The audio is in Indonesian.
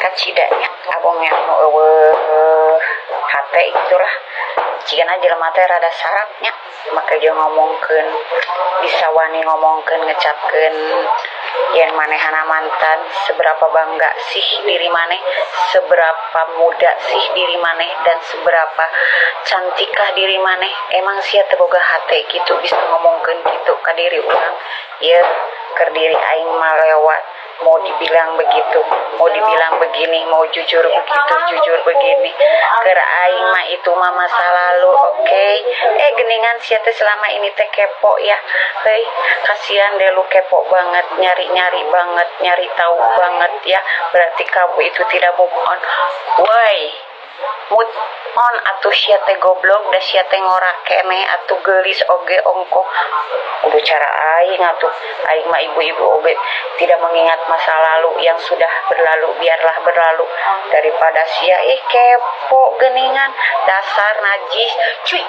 kan cidaknya abongnya hati itulah jika jelema teh rada sarapnya maka dia ngomongkeun bisa wani ngomongkeun ngecapkeun yen manehana mantan seberapa bangga sih diri maneh, seberapa muda sih diri maneh, dan seberapa cantikkah diri maneh. Emang sia teu boga hate gitu bisa ngomongkeun gitu ka diri urang. Ieu keur diri aing mah lewat. Mau dibilang begitu, mau dibilang begini, mau jujur begitu, jujur begini. Keur aing mah itu mah masa lalu, oke? Geningan sia teh selama ini teh kepo ya. Heuy, kasihan deh lu kepo banget, nyari-nyari banget, nyari tahu banget ya. Berarti kamu itu tidak move on. Woi, move on atuh sia teh goblok da sia teh ngorak kene atuh geulis oge ongko. Kudu cara aing atuh. Aing mah ibu-ibu oge tidak mengingat masa lalu yang sudah berlalu, biarlah berlalu daripada sia kepo geningan dasar najis cuy.